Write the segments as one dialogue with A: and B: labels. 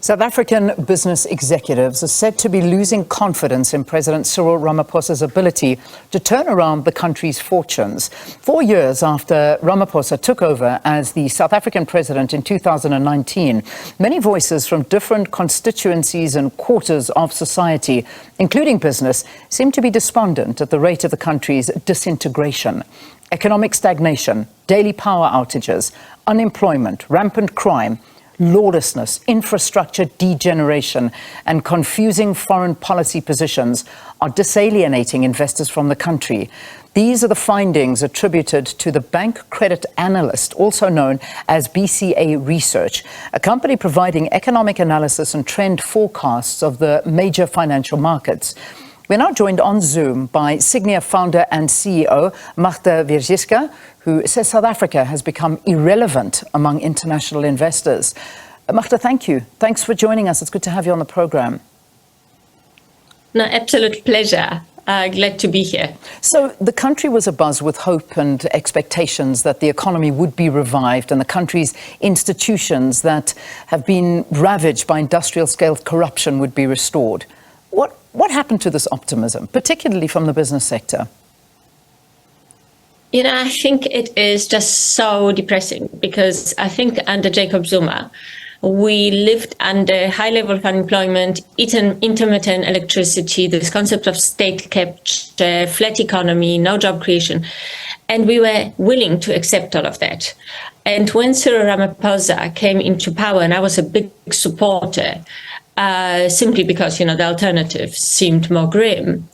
A: South African business executives are said to be losing confidence in President Cyril Ramaphosa's ability to turn around the country's fortunes. 4 years after Ramaphosa took over as the South African president in 2019, many voices from different constituencies and quarters of society, including business, seem to be despondent at the rate of the country's disintegration. Economic stagnation, daily power outages, unemployment, rampant crime, lawlessness, infrastructure degeneration, and confusing foreign policy positions are dis-alienating investors from the country. These are the findings attributed to the Bank Credit Analyst, also known as BCA Research, a company providing economic analysis and trend forecasts of the major financial markets. We're now joined on Zoom by Sygnia founder and CEO Magda Wierzycka, who says South Africa has become irrelevant among international investors. Magda, thank you. Thanks for joining us. It's good to have you on the program.
B: No, absolute pleasure. Glad to be here.
A: So the country was abuzz with hope and expectations that the economy would be revived and the country's institutions that have been ravaged by industrial-scale corruption would be restored. What happened to this optimism, particularly from the business sector?
B: You know, I think it is just so depressing because I think under Jacob Zuma, we lived under high level of unemployment, intermittent electricity, this concept of state capture, flat economy, no job creation. And we were willing to accept all of that. And when Cyril Ramaphosa came into power, and I was a big supporter, simply because, the alternative seemed more grim.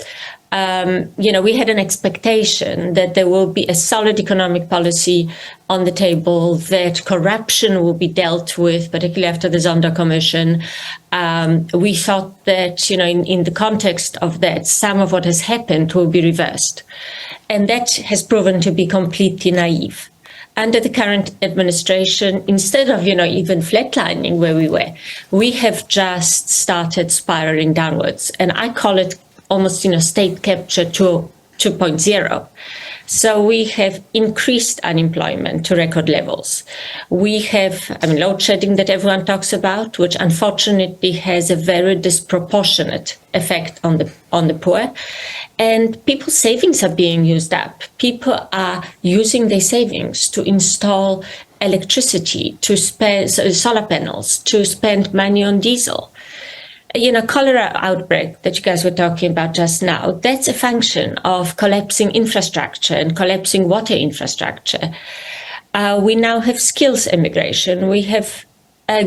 B: We had an expectation that there will be a solid economic policy on the table, that corruption will be dealt with, particularly after the Zondo Commission. We thought that, in the context of that, some of what has happened will be reversed. And that has proven to be completely naive. Under the current administration, instead of, even flatlining where we were, we have just started spiraling downwards. And I call it almost, state capture 2.0. So we have increased unemployment to record levels. We have, load shedding that everyone talks about, which unfortunately has a very disproportionate effect on the poor. And people's savings are being used up. People are using their savings to install electricity, to spend solar panels, to spend money on diesel. Cholera outbreak that you guys were talking about just now, that's a function of collapsing infrastructure and collapsing water infrastructure. We now have skills immigration. We have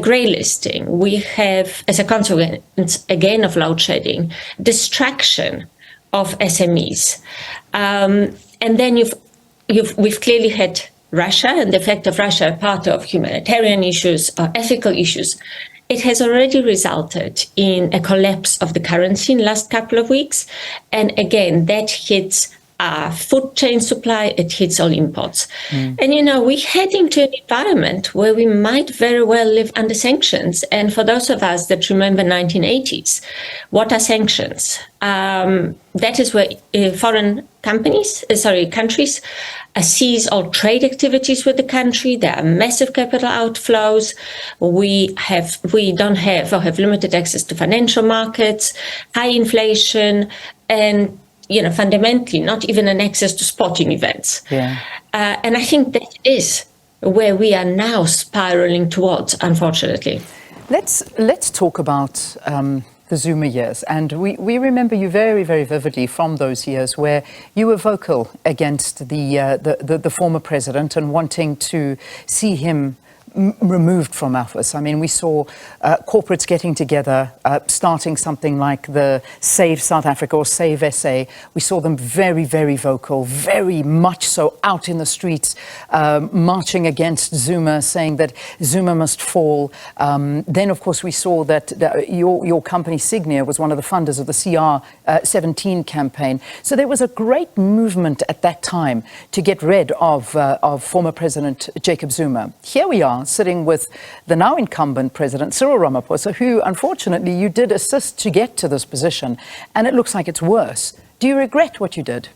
B: grey listing. We have, as a consequence, again, of load shedding, distraction of SMEs. And then we've clearly had Russia, and the effect of Russia, part of humanitarian issues or ethical issues. It has already resulted in a collapse of the currency in the last couple of weeks. And again, that hits our food chain supply, it hits all imports. And, we're heading to an environment where we might very well live under sanctions. And for those of us that remember 1980s, what are sanctions? That is where foreign countries seize all trade activities with the country. There are massive capital outflows. We don't have or have limited access to financial markets, high inflation, and fundamentally not even an access to sporting events. Yeah. And I think that is where we are now spiraling towards, unfortunately.
A: Let's talk about the Zuma years. And we remember you very, very vividly from those years where you were vocal against the former president and wanting to see him removed from office. We saw corporates getting together, starting something like the Save South Africa or Save SA. We saw them very, very vocal, very much so out in the streets, marching against Zuma, saying that Zuma must fall. Then, of course, we saw that your company, Sygnia, was one of the funders of the CR17 campaign. So there was a great movement at that time to get rid of former President Jacob Zuma. Here we are, sitting with the now incumbent President Cyril Ramaphosa, who unfortunately you did assist to get to this position, and it looks like it's worse. Do you regret what you did?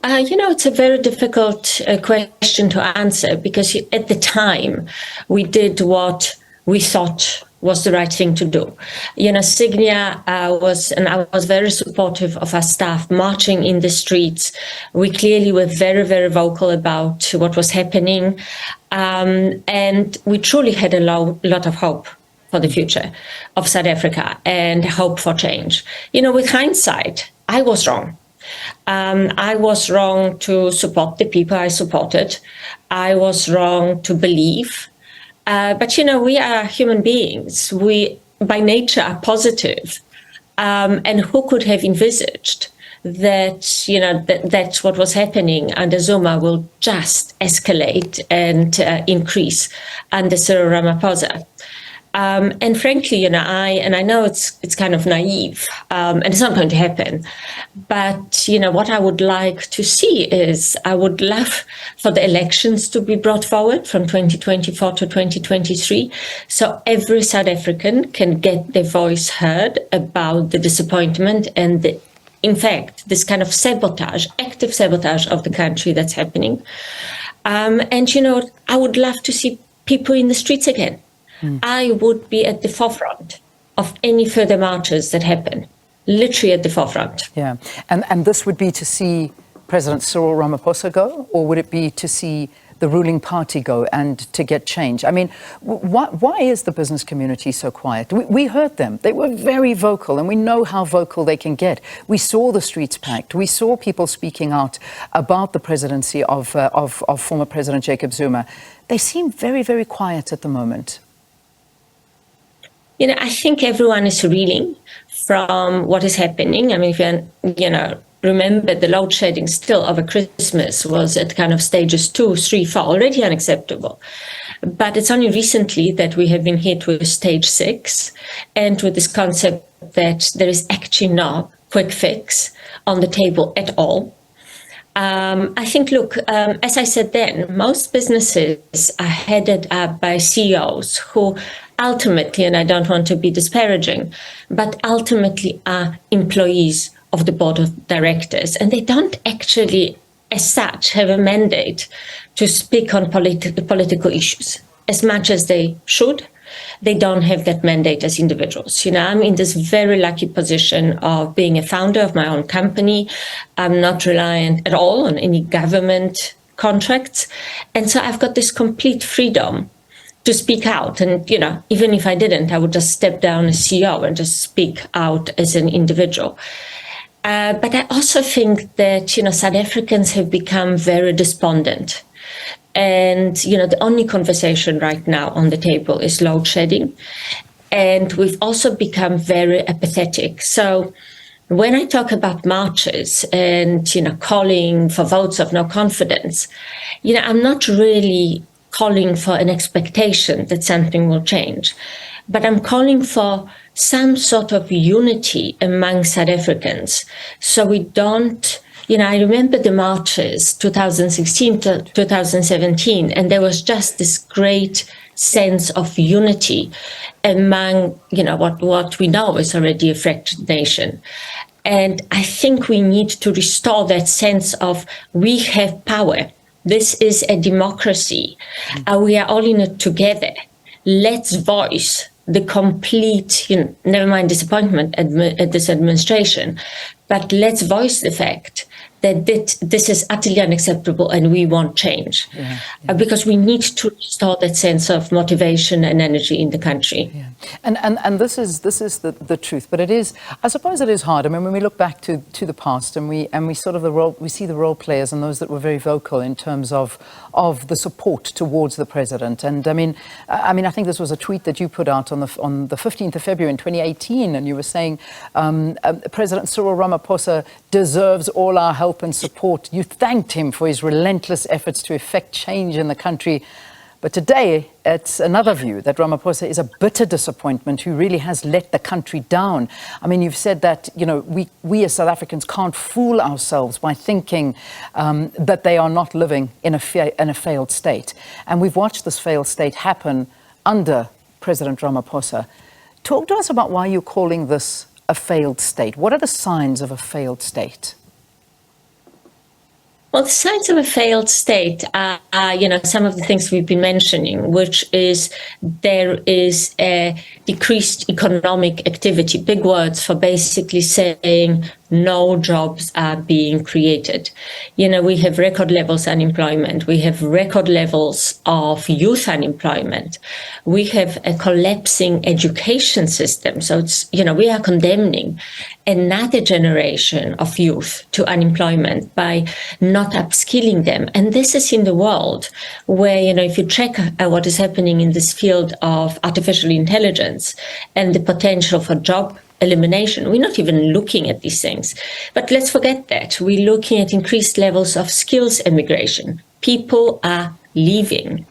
B: It's a very difficult question to answer because at the time we did what we thought was the right thing to do. Sygnia I was very supportive of our staff marching in the streets. We clearly were very, very vocal about what was happening. And we truly had a lot of hope for the future of South Africa and hope for change. With hindsight, I was wrong. I was wrong to support the people I supported. I was wrong to believe. But we are human beings. We, by nature, are positive. And who could have envisaged that, that's what was happening under Zuma will just escalate and increase under Cyril Ramaphosa. And frankly, I know it's kind of naive, and it's not going to happen. But, what I would like to see is I would love for the elections to be brought forward from 2024 to 2023. So every South African can get their voice heard about the disappointment and in fact, this kind of sabotage, active sabotage of the country that's happening. And, I would love to see people in the streets again. I would be at the forefront of any further marches that happen, literally at the forefront.
A: Yeah, and this would be to see President Cyril Ramaphosa go, or would it be to see the ruling party go and to get change? I mean, why is the business community so quiet? We heard them. They were very vocal, and we know how vocal they can get. We saw the streets packed. We saw people speaking out about the presidency of former President Jacob Zuma. They seem very, very quiet at the moment.
B: I think everyone is reeling from what is happening. I mean, if you remember, the load shedding still over Christmas was at kind of stages 2, 3, 4, already unacceptable. But it's only recently that we have been hit with stage 6 and with this concept that there is actually no quick fix on the table at all. I think, look, as I said then, most businesses are headed up by CEOs who ultimately, and I don't want to be disparaging, but ultimately are employees of the board of directors. And they don't actually, as such, have a mandate to speak on political issues as much as they should. They don't have that mandate as individuals. I'm in this very lucky position of being a founder of my own company. I'm not reliant at all on any government contracts. And so I've got this complete freedom to speak out. And, even if I didn't, I would just step down as CEO and just speak out as an individual. But I also think that, South Africans have become very despondent. And, the only conversation right now on the table is load shedding. And we've also become very apathetic. So when I talk about marches and, calling for votes of no confidence, I'm not really calling for an expectation that something will change, but I'm calling for some sort of unity among South Africans. So we don't, I remember the marches 2016 to 2017, and there was just this great sense of unity among, what we know is already a fractured nation. And I think we need to restore that sense of we have power. This is a democracy. We are all in it together. Let's voice the complete, never mind disappointment at this administration, but let's voice the fact that this is utterly unacceptable and we want change. Because we need to restore that sense of motivation and energy in the country.
A: Yeah. And this is the truth, but it is, I suppose it is hard. I mean, when we look back to the past and we sort of we see the role players and those that were very vocal in terms of the support towards the president. And I mean, I think this was a tweet that you put out on the 15th of February in 2018, and you were saying President Cyril Ramaphosa deserves all our help and support. You thanked him for his relentless efforts to effect change in the country. But today, it's another view that Ramaphosa is a bitter disappointment who really has let the country down. I mean, you've said that, we as South Africans can't fool ourselves by thinking that they are not living in a failed state. And we've watched this failed state happen under President Ramaphosa. Talk to us about why you're calling this a failed state. What are the signs of a failed state?
B: Well, the signs of a failed state are, some of the things we've been mentioning, which is there is a decreased economic activity, big words for basically saying no jobs are being created. We have record levels of unemployment. We have record levels of youth unemployment. We have a collapsing education system. So it's, we are condemning another generation of youth to unemployment by not upskilling them. And this is in the world where, if you check what is happening in this field of artificial intelligence and the potential for job elimination, we're not even looking at these things. But let's forget that. We're looking at increased levels of skills immigration. People are leaving.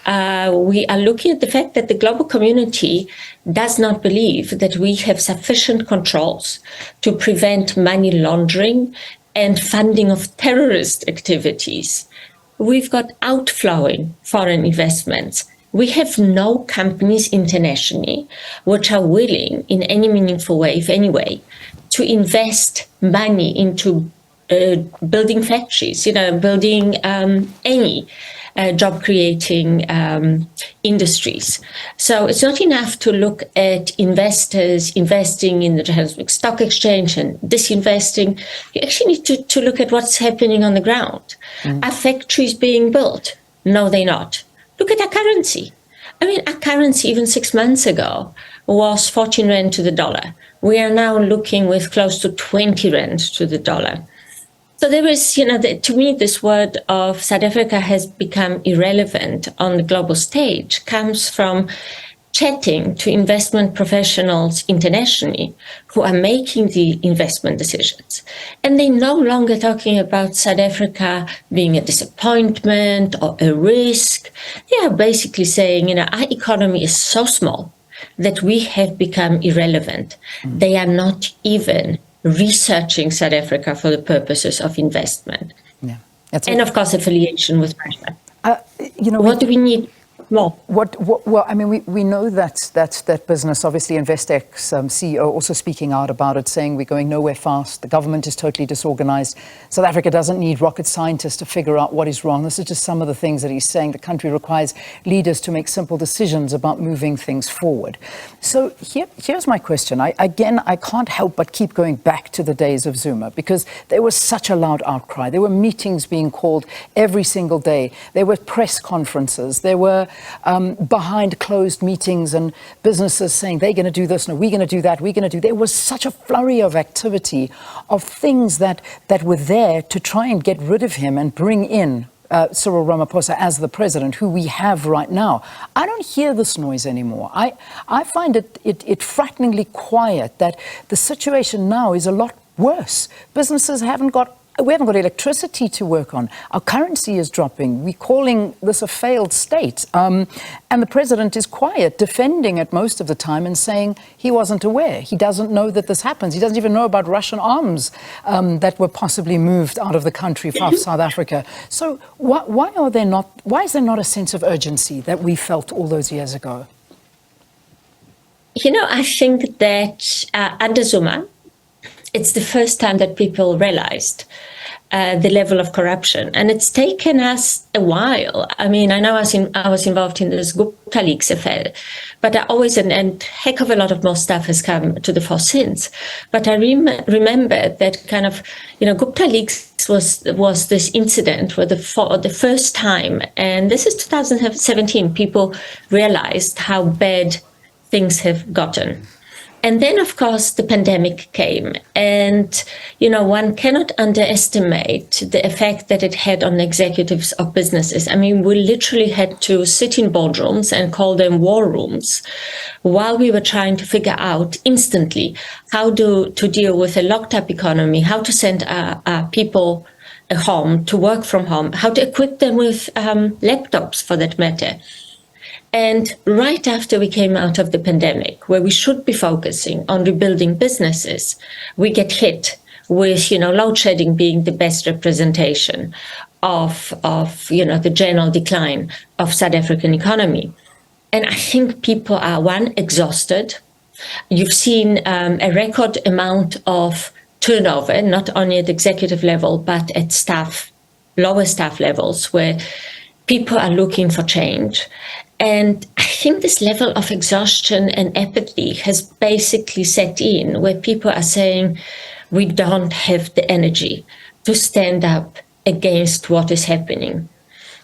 B: We are looking at the fact that the global community does not believe that we have sufficient controls to prevent money laundering and funding of terrorist activities. We've got outflowing foreign investments. We have no companies internationally which are willing in any meaningful way, if any way, to invest money into building factories, building any job-creating industries. So it's not enough to look at investors investing in the Johannesburg Stock Exchange and disinvesting. You actually need to look at what's happening on the ground. Are factories being built? No, they're not. Look at our currency. Our currency even 6 months ago was 14 rand to the dollar. We are now looking with close to 20 rand to the dollar. So there is, to me, this word of South Africa has become irrelevant on the global stage, comes from chatting to investment professionals internationally who are making the investment decisions. And they're no longer talking about South Africa being a disappointment or a risk. They are basically saying, our economy is so small that we have become irrelevant. They are not even researching South Africa for the purposes of investment.
A: Yeah.
B: And of course, affiliation with Russia.
A: What
B: do we need more?
A: We know that business, obviously Investec's CEO also speaking out about it, saying we're going nowhere fast. The government is totally disorganized. South Africa doesn't need rocket scientists to figure out what is wrong. This is just some of the things that he's saying. The country requires leaders to make simple decisions about moving things forward. So here's my question. I can't help but keep going back to the days of Zuma, because there was such a loud outcry. There were meetings being called every single day. There were press conferences. There were behind closed meetings and businesses saying they're going to do this, no, we're going to do that, There was such a flurry of activity of things that were there to try and get rid of him and bring in Cyril Ramaphosa as the president, who we have right now. I don't hear this noise anymore. I find it frighteningly quiet, that the situation now is a lot worse. Businesses we haven't got electricity to work on. Our currency is dropping. We're calling this a failed state. And the president is quiet, defending it most of the time and saying he wasn't aware. He doesn't know that this happens. He doesn't even know about Russian arms that were possibly moved out of the country from South Africa. So why is there not a sense of urgency that we felt all those years ago?
B: I think that under Zuma, it's the first time that people realized the level of corruption. And it's taken us a while. I know I was involved in this Gupta Leaks affair, but and heck of a lot of more stuff has come to the fore since. But I remember that Gupta Leaks was this incident where the first time, and this is 2017, people realized how bad things have gotten. And then, of course, the pandemic came, and, one cannot underestimate the effect that it had on executives of businesses. We literally had to sit in boardrooms and call them war rooms while we were trying to figure out instantly how to deal with a locked up economy, how to send people home to work from home, how to equip them with laptops for that matter. And right after we came out of the pandemic, where we should be focusing on rebuilding businesses, we get hit with, load shedding being the best representation of the general decline of South African economy. And I think people are, one, exhausted. You've seen a record amount of turnover, not only at executive level, but at staff lower staff levels, where people are looking for change. And I think this level of exhaustion and apathy has basically set in, where people are saying, we don't have the energy to stand up against what is happening.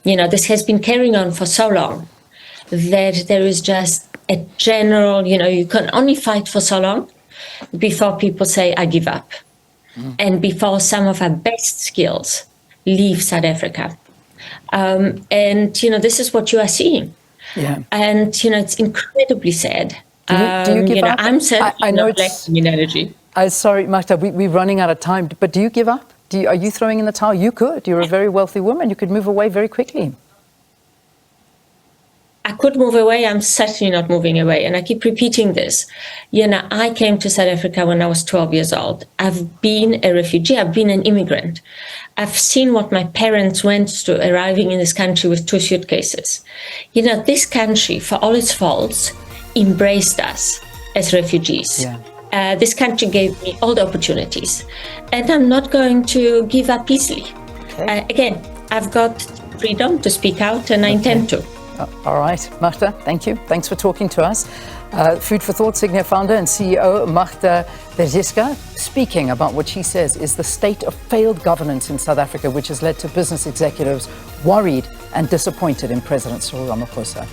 B: This has been carrying on for so long that there is just a general, you can only fight for so long before people say, I give up. And before some of our best skills leave South Africa. And this is what you are seeing.
A: Yeah.
B: And, it's incredibly sad.
A: Do you give up?
B: I'm certainly
A: I know
B: not lacking in energy.
A: Sorry, Magda, we're running out of time, but do you give up? Are you throwing in the towel? You could. You're a very wealthy woman. You could move away very quickly.
B: I could move away. I'm certainly not moving away. And I keep repeating this. I came to South Africa when I was 12 years old. I've been a refugee. I've been an immigrant. I've seen what my parents went through arriving in this country with 2 suitcases. This country, for all its faults, embraced us as refugees.
A: Yeah.
B: This country gave me all the opportunities. And I'm not going to give up easily.
A: Okay.
B: Again, I've got freedom to speak out, and I intend to.
A: All right, Magda, thank you. Thanks for talking to us. Food for Thought, Sygnia founder and CEO Magda Wierzycka, speaking about what she says is the state of failed governance in South Africa, which has led to business executives worried and disappointed in President Cyril Ramaphosa.